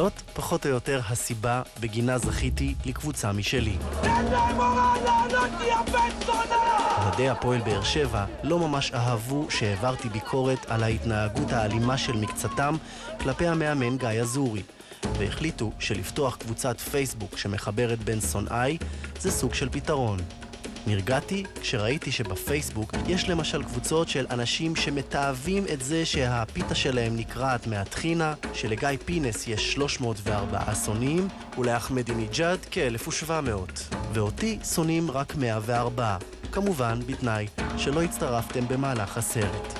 זאת פחות או יותר הסיבה בגינה זכיתי לקבוצה משלי. אוהדי הפועל באר שבע לא ממש אהבו שהעברתי ביקורת על ההתנהגות האלימה של מקצתם כלפי המאמן גיא אזורי, והחליטו שלפתוח קבוצת פייסבוק שמחברת בין שונאי זה סוג של פתרון. נרגעתי כשראיתי שבפייסבוק יש למשל קבוצות של אנשים שמתאהבים את זה שהפיתה שלהם נקראת מהטחינה, שלגיא פינס יש 304 שונאים ולאחמדינג'אד כ-1700, ואותי שונאים רק 104, כמובן בתנאי שלא הצטרפתם במהלך הסרט.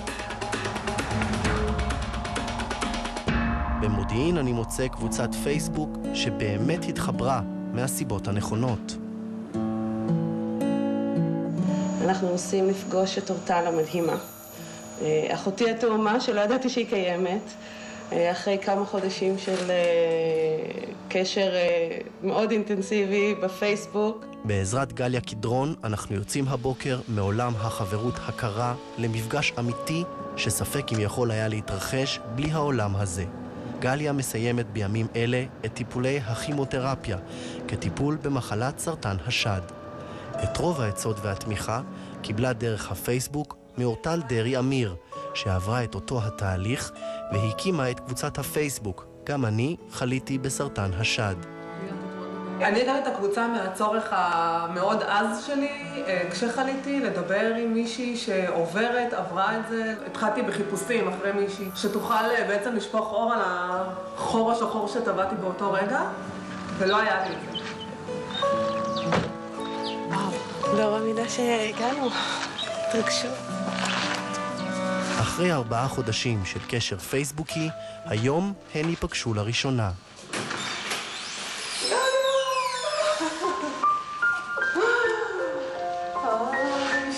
במודיעין אני מוצא קבוצת פייסבוק שבאמת התחברה מהסיבות הנכונות. אנחנו עושים מפגוש את אורטל המדהימה. אחותי התאומה שלא ידעתי שהיא קיימת, אחרי כמה חודשים של קשר מאוד אינטנסיבי בפייסבוק. בעזרת גליה קדרון אנחנו יוצאים הבוקר מעולם החברות הקרה למפגש אמיתי שספק אם יכול היה להתרחש בלי העולם הזה. גליה מסיימת בימים אלה את טיפולי הכימותרפיה כטיפול במחלת סרטן השד. את רוב העצות והתמיכה קיבלה דרך הפייסבוק מאורטל דרי אמיר, שעברה את אותו התהליך והקימה את קבוצת הפייסבוק. גם אני חליתי בסרטן השד. אני הגעתי את הקבוצה מהצורך המאוד עז שלי, כשחליתי לדבר עם מישהי שעוברת, עברה את זה. התחלתי בחיפושים אחרי מישהי שתוכל בעצם לשפוך אור על החור השחור שטבעתי באותו רגע, ולא היה לי את זה. לא במידה שהגענו, תרגשו. אחרי 4 חודשים של קשר פייסבוקי, היום הן ייפגשו לראשונה.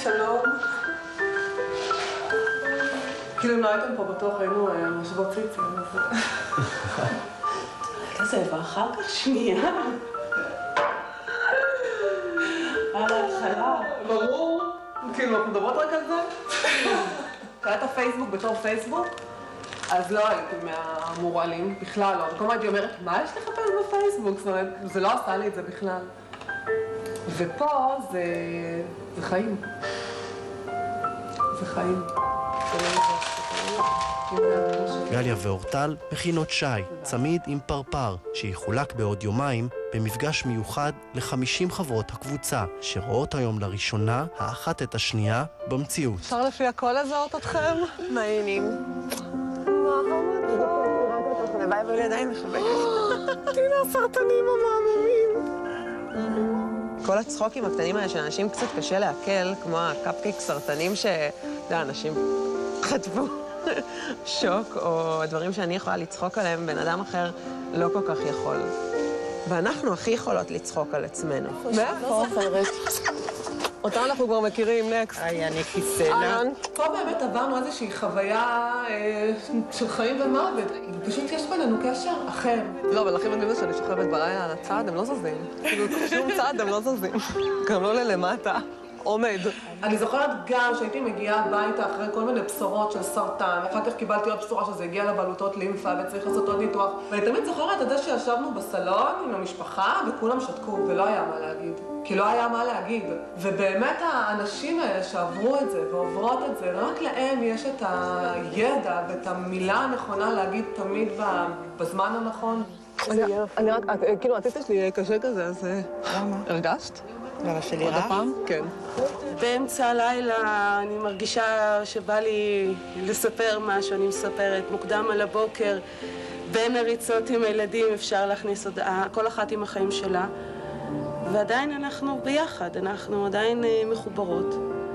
שלום. כאילו אם לא הייתם פה בטוח היינו משבות ציצים. כזה, ואחר כך שנייה. על ההתחלה. ברור. כאילו, אנחנו מדברות רק על זה? קראת הפייסבוק בתור פייסבוק? אז לא הייתי מהמורלים, בכלל לא. וכל מה הייתי אומרת, מה יש לחפש בפייסבוק? זאת אומרת, זה לא עשה לי את זה בכלל. ופה זה חיים. זה חיים. גליה ואורטל מכינות שי, צמיד עם פרפר, שיחולק בעוד יומיים במפגש מיוחד ל50 חברות הקבוצה, שרואות היום לראשונה האחת את השנייה במציאות. אפשר לפי הכל לזהות אתכם? מעיינים. מה חמוד? לביי ולידיים מחבקת. תהינה הסרטנים המעממים. כל הצחוקים הקטנים האלה שאנשים קצת קשה להקל, כמו הקפקיק סרטנים שאנשים חטפו שוק, או דברים שאני יכולה לצחוק עליהם, בן אדם אחר לא כל כך יכול. ואנחנו הכי יכולות לצחוק על עצמנו. מאיפה? אותה אנחנו כבר מכירים, נקסט. אני כיסנה. פה באמת עברנו איזושהי חוויה של חיים ומוות. פשוט יש בינינו קשר אחר. לא, אבל הכי מדהים זה שאני שוכבת בלילה על הצד, הם לא זזים. כאילו, שום צד הם לא זזים. גם לא ללמטה. עומד. אני זוכרת גם שהייתי מגיעה הביתה אחרי כל מיני בשורות של סרטן, אחר כך קיבלתי עוד בשורה שזה הגיע לבלוטות לימפה וצריך לעשות עוד ניתוח. ואני תמיד זוכרת את זה שישבנו בסלון עם המשפחה וכולם שתקו ולא היה מה להגיד. כי לא היה מה להגיד. ובאמת האנשים האלה שעברו את זה ועוברות את זה, רק להם יש את הידע ואת המילה הנכונה להגיד תמיד בזמן הנכון. אני רק, כאילו, עשיתי שלי קשה כזה, אז... למה? הרגשת? למה שלי רע? עוד הפעם? כן. באמצע הלילה אני מרגישה שבא לי לספר משהו, אני מספרת מוקדם על הבוקר, בין הריצות עם הילדים אפשר להכניס הודעה, כל אחת עם החיים שלה, ועדיין אנחנו ביחד, אנחנו עדיין מחוברות.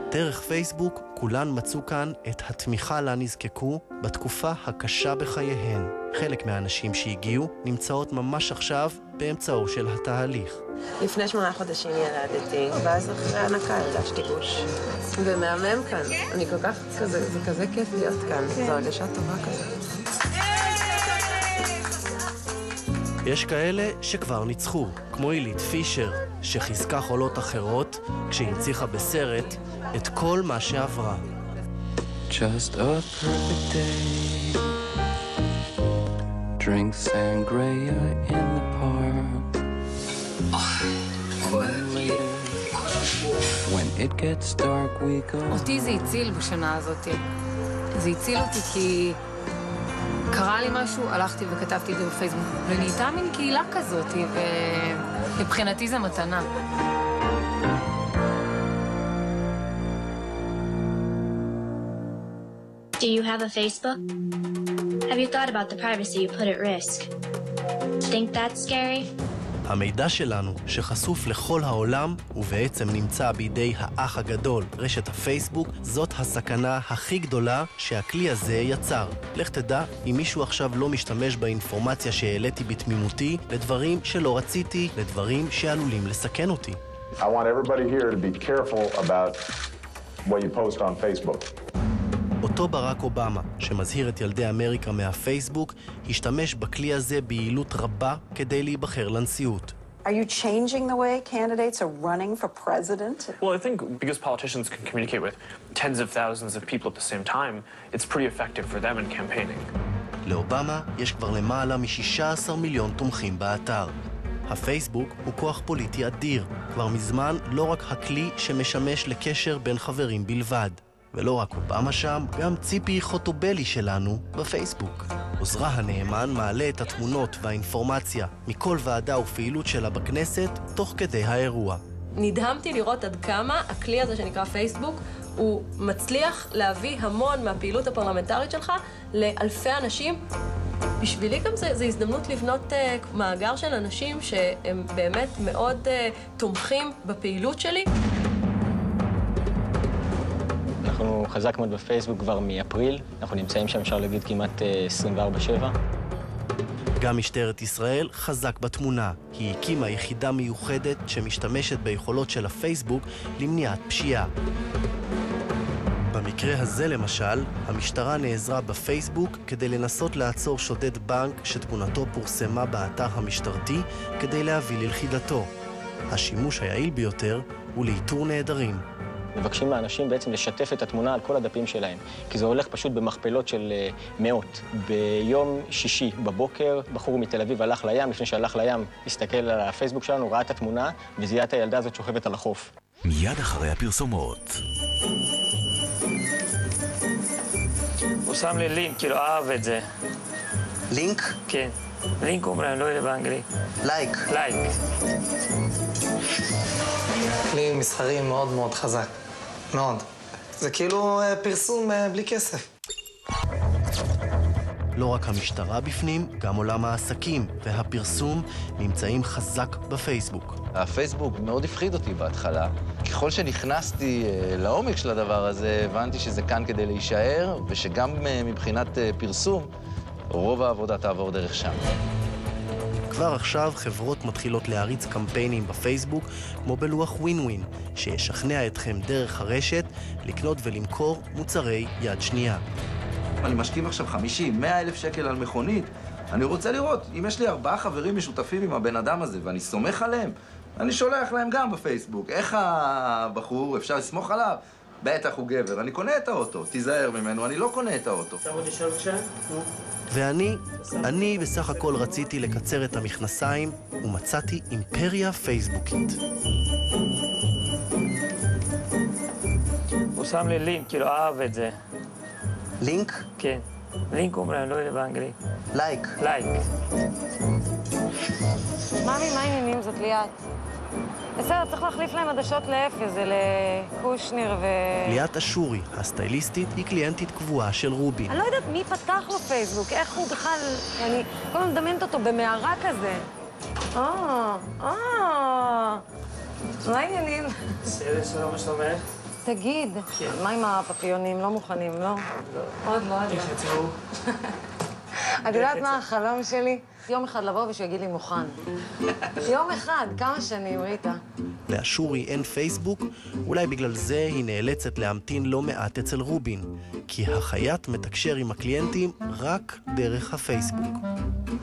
דרך פייסבוק כולן מצאו כאן את התמיכה לה נזקקו בתקופה הקשה בחייהן. חלק מהאנשים שהגיעו נמצאות ממש עכשיו באמצעו של התהליך. לפני 8 חודשים ילדתי, ואז אחרי הנקה הרגשתי גוש. ומהמם כאן. אני כל כך כזה, זה כזה כיף להיות כאן. זו הרגשה טובה כזאת. יש כאלה שכבר ניצחו, כמו אילית פישר, שחיזקה חולות אחרות כשהנציחה בסרט את כל מה שעברה. Just a perfect day, drink sangria in the park. When it gets dark we go. אותי זה הציל בשנה הזאת. זה הציל אותי כי קרה לי משהו, הלכתי וכתבתי את זה בפייסבוק. ונהייתה מין קהילה כזאת, ומבחינתי זה מתנה. Do you have a Facebook? Have you thought about the privacy you put at risk? Think that's scary? המידע שלנו, שחשוף לכל העולם, ובעצם נמצא בידי האח הגדול, רשת הפייסבוק, זאת הסכנה הכי גדולה שהכלי הזה יצר. לך תדע אם מישהו עכשיו לא משתמש באינפורמציה שהעליתי בתמימותי, לדברים שלא רציתי, לדברים שעלולים לסכן אותי. I want everybody here to be careful about what you post on Facebook. אותו ברק אובמה, שמזהיר את ילדי אמריקה מהפייסבוק, השתמש בכלי הזה ביעילות רבה כדי להיבחר לנשיאות. Are you changing the way candidates are running for president? Well, I think because politicians can communicate with tens of thousands of people at the same time, it's pretty effective for them in campaigning. לאובמה יש כבר למעלה מ-16 מיליון תומכים באתר. הפייסבוק הוא כוח פוליטי אדיר, כבר מזמן לא רק הכלי שמשמש לקשר בין חברים בלבד. ולא רק אובמה שם, גם ציפי חוטובלי שלנו בפייסבוק. עוזרה הנאמן מעלה את התמונות והאינפורמציה מכל ועדה ופעילות שלה בכנסת תוך כדי האירוע. נדהמתי לראות עד כמה הכלי הזה שנקרא פייסבוק הוא מצליח להביא המון מהפעילות הפרלמנטרית שלך לאלפי אנשים. בשבילי גם זה הזדמנות לבנות מאגר של אנשים שהם באמת מאוד תומכים בפעילות שלי. אנחנו חזק מאוד בפייסבוק כבר מאפריל, אנחנו נמצאים שם, אפשר להגיד, כמעט 24/7. גם משטרת ישראל חזק בתמונה. היא הקימה יחידה מיוחדת שמשתמשת ביכולות של הפייסבוק למניעת פשיעה. במקרה הזה למשל, המשטרה נעזרה בפייסבוק כדי לנסות לעצור שודד בנק שתמונתו פורסמה באתר המשטרתי כדי להביא ללכידתו. השימוש היעיל ביותר הוא לאיתור נעדרים. מבקשים לאנשים בעצם לשתף את התמונה על כל הדפים שלהם, כי זה הולך פשוט במכפלות של מאות. ביום שישי בבוקר, בחור מתל אביב הלך לים, לפני שהלך לים, הסתכל על הפייסבוק שלנו, ראה את התמונה, וזיהה את הילדה הזאת שוכבת על החוף. מיד אחרי הפרסומות. הוא שם לי לינק, כאילו אהב את זה. לינק? כן. לינק אומרים, לא יודע באנגלית. לייק. לייק. כלי מסחרי מאוד מאוד חזק. מאוד. זה כאילו פרסום בלי כסף. לא רק המשטרה בפנים, גם עולם העסקים והפרסום נמצאים חזק בפייסבוק. הפייסבוק מאוד הפחיד אותי בהתחלה. ככל שנכנסתי לעומק של הדבר הזה, הבנתי שזה כאן כדי להישאר, ושגם מבחינת פרסום, רוב העבודה תעבור דרך שם. כבר עכשיו חברות מתחילות להריץ קמפיינים בפייסבוק, כמו בלוח ווין-ווין, שישכנע אתכם דרך הרשת לקנות ולמכור מוצרי יד שנייה. אני משקיע עכשיו 50-100 אלף שקל על מכונית. אני רוצה לראות, אם יש לי 4 חברים משותפים עם הבן אדם הזה, ואני סומך עליהם, אני שולח להם גם בפייסבוק. איך הבחור, אפשר לסמוך עליו? בטח הוא גבר, אני קונה את האוטו, תיזהר ממנו, אני לא קונה את האוטו. אתה עוד לשאול עכשיו? ואני בסך הכל רציתי לקצר את המכנסיים, ומצאתי אימפריה פייסבוקית. הוא שם לי לינק, כאילו אהב את זה. לינק? כן. לינק אומרים, לא יודע באנגלית. לייק. לייק. ממי, מה העניינים? זאת ליאת. בסדר, צריך להחליף להם עדשות לאפס, זה לקושניר ליאת אשורי, הסטייליסטית, היא קליינטית קבועה של רובין. אני לא יודעת מי פתח לו פייסבוק, איך הוא בכלל... אני כל הזמן מדמיינת אותו במערה כזה. מה העניינים? בסדר, שלום, מה שלומך? תגיד, מה עם הפפיונים? לא מוכנים, לא? עוד לא, עוד לא. איך יצאו? את יודעת מה החלום שלי? יום אחד לבוא ושיגיד לי מוכן. יום אחד, כמה שנים, ריטה. לאשורי אין פייסבוק, אולי בגלל זה היא נאלצת להמתין לא מעט אצל רובין, כי החייט מתקשר עם הקליינטים רק דרך הפייסבוק.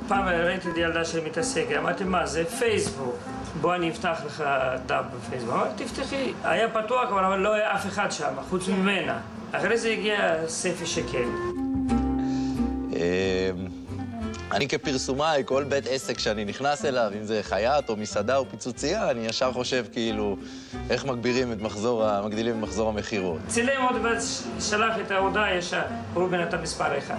פעם ראיתי את ילדה שלי מתעסקת, אמרתי, מה זה? פייסבוק. בוא אני אפתח לך דף בפייסבוק. אמרתי, תפתחי. היה פתוח כבר, אבל לא היה אף אחד שם, חוץ ממנה. אחרי זה הגיע ספי שקל. אני כפרסומאי, כל בית עסק שאני נכנס אליו, אם זה חייט או מסעדה או פיצוצייה, אני ישר חושב כאילו, איך מגדילים את מחזור המחירות. צילם עוד ושלח את ההודעה ישר, רובין אתה מספר 1.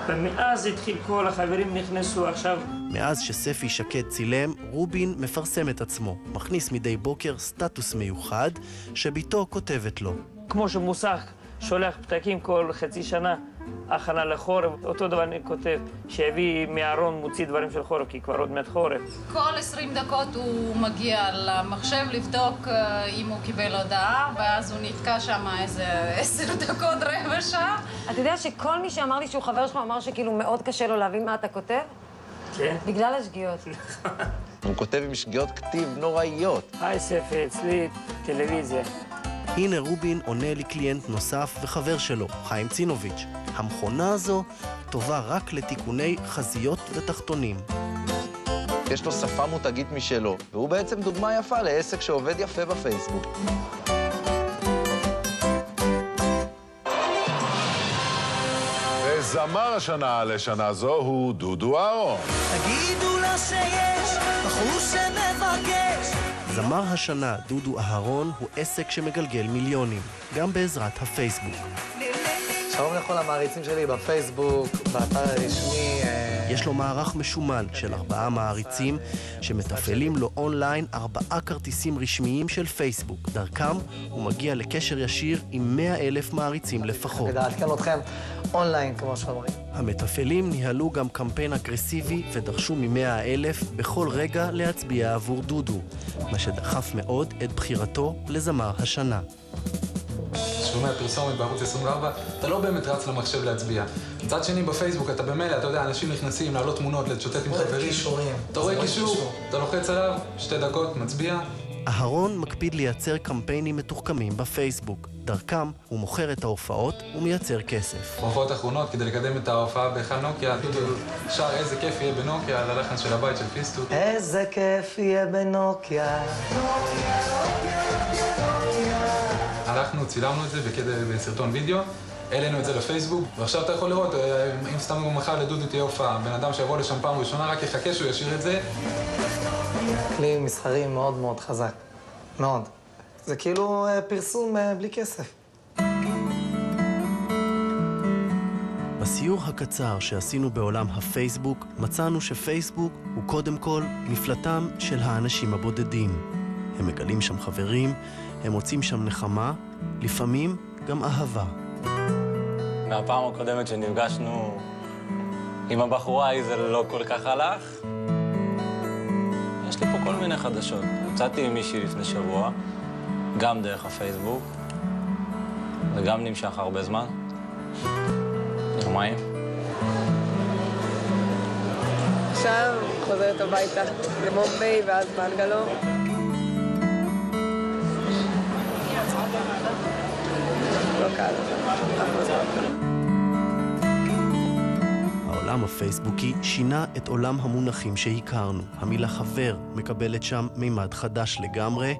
ומאז התחיל כל החברים נכנסו עכשיו. מאז שספי שקד צילם, רובין מפרסם את עצמו. מכניס מדי בוקר סטטוס מיוחד שביתו כותבת לו. כמו שמוסך שולח פתקים כל חצי שנה, הכנה לחורף, אותו דבר אני כותב, שהביא מהארון מוציא דברים של חורף, כי כבר עוד מעט חורף. כל 20 דקות הוא מגיע למחשב לבדוק אם הוא קיבל הודעה, ואז הוא נתקע שם איזה 10 דקות, רבע שעה. אתה יודע שכל מי שאמר לי שהוא חבר שלך אמר שכאילו מאוד קשה לו להבין מה אתה כותב? כן. בגלל השגיאות. הוא כותב עם שגיאות כתיב נוראיות. היי ספי, אצלי טלוויזיה. הנה רובין עונה לקליינט נוסף וחבר שלו, חיים צינוביץ'. המכונה הזו טובה רק לתיקוני חזיות ותחתונים. יש לו שפה מותגית משלו, והוא בעצם דוגמה יפה לעסק שעובד יפה בפייסבוק. וזמר השנה לשנה זו הוא דודו אהרון. תגידו לה שיש בחור שמבקש. זמר השנה דודו אהרון הוא עסק שמגלגל מיליונים, גם בעזרת הפייסבוק. שלום לכל המעריצים שלי בפייסבוק, באתר הרשמי. יש לו מערך משומן של 4 מעריצים שמתפעלים לו אונליין 4 כרטיסים רשמיים של פייסבוק. דרכם הוא מגיע לקשר ישיר עם 100,000 מעריצים לפחות. כדי לעדכן אתכם אונליין, כמו שאומרים. המתפעלים ניהלו גם קמפיין אגרסיבי ודרשו מ100,000 בכל רגע להצביע עבור דודו, מה שדחף מאוד את בחירתו לזמר השנה. שומע פרסומת בערוץ 24, אתה לא באמת רץ למחשב להצביע. מצד שני בפייסבוק אתה במילא, אתה יודע, אנשים נכנסים להעלות תמונות, לצ'וטט עם חברים. קישורים. אתה רואה קישור, אתה לוחץ עליו, 2 דקות, מצביע. אהרון מקפיד לייצר קמפיינים מתוחכמים בפייסבוק. דרכם הוא מוכר את ההופעות ומייצר כסף. בהופעות האחרונות, כדי לקדם את ההופעה בהיכל נוקיה, דודו שר איזה כיף יהיה בנוקיה, על הלחן של הבית של פיסטוק. איזה כיף יהיה בנוקיה. הלכנו, צילמנו את זה בסרטון וידאו, העלינו את זה לפייסבוק, ועכשיו אתה יכול לראות, אם סתם מחר לדודו תהיה הופעה, בן אדם שיבוא לשם פעם ראשונה רק יחכה שהוא ישאיר את זה. כלי מסחרי מאוד מאוד חזק, מאוד. זה כאילו פרסום בלי כסף. בסיור הקצר שעשינו בעולם הפייסבוק, מצאנו שפייסבוק הוא קודם כל מפלטם של האנשים הבודדים. הם מגלים שם חברים, הם מוצאים שם נחמה, לפעמים גם אהבה. מהפעם הקודמת שנפגשנו עם הבחורה ההיא זה לא כל כך הלך. יש לי פה כל מיני חדשות. יצאתי עם מישהי לפני שבוע, גם דרך הפייסבוק, וגם נמשך הרבה זמן. יומיים. עכשיו חוזרת הביתה למומביי ואז בנגלור. לא קל. העולם הפייסבוקי שינה את עולם המונחים שהכרנו. המילה חבר מקבלת שם מימד חדש לגמרי,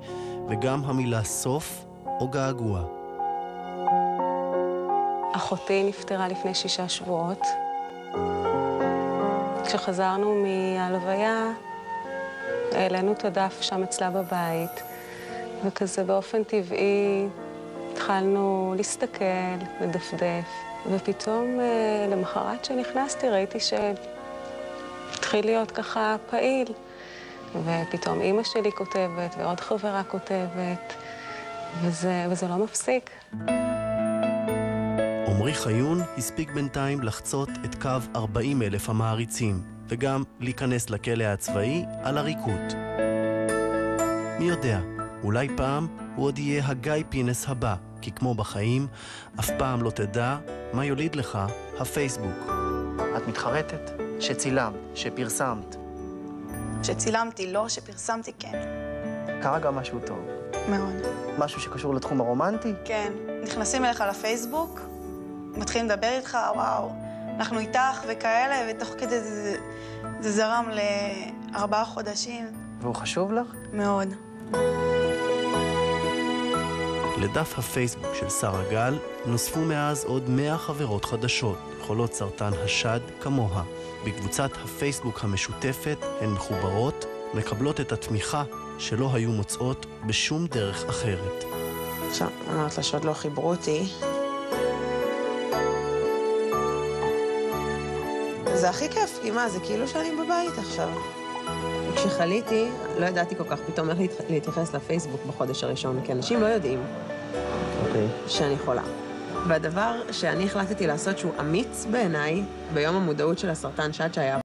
וגם המילה סוף או געגוע. אחותי נפטרה לפני 6 שבועות. כשחזרנו מהלוויה, העלינו את הדף שם אצלה בבית, וכזה באופן טבעי התחלנו להסתכל, לדפדף, ופתאום למחרת שנכנסתי ראיתי שהתחיל להיות ככה פעיל, ופתאום אמא שלי כותבת ועוד חברה כותבת, וזה לא מפסיק. עמרי חיון הספיק בינתיים לחצות את קו 40,000 המעריצים, וגם להיכנס לכלא הצבאי על עריקות. מי יודע, אולי פעם הוא עוד יהיה הגיא פינס הבא, כי כמו בחיים, אף פעם לא תדע מה יוליד לך הפייסבוק. את מתחרטת? שצילמת, שפרסמת. שצילמתי, לא, שפרסמתי, כן. קרה גם משהו טוב. מאוד. משהו שקשור לתחום הרומנטי? כן. נכנסים אליך לפייסבוק, מתחילים לדבר איתך, וואו, אנחנו איתך וכאלה, ותוך כדי זה זרם ל4 חודשים. והוא חשוב לך? מאוד. לדף הפייסבוק של שרה גל נוספו מאז עוד 100 חברות חדשות, חולות סרטן השד כמוה. בקבוצת הפייסבוק המשותפת הן מחוברות, מקבלות את התמיכה שלא היו מוצאות בשום דרך אחרת. עכשיו, אמרת לה שעוד לא חיברו אותי. זה הכי כיף, כי מה, זה כאילו שאני בבית עכשיו. כשחליתי, לא ידעתי כל כך פתאום איך להתייחס לפייסבוק בחודש הראשון, כי אנשים לא יודעים שאני חולה. והדבר שאני החלטתי לעשות שהוא אמיץ בעיניי, ביום המודעות של הסרטן שד שהיה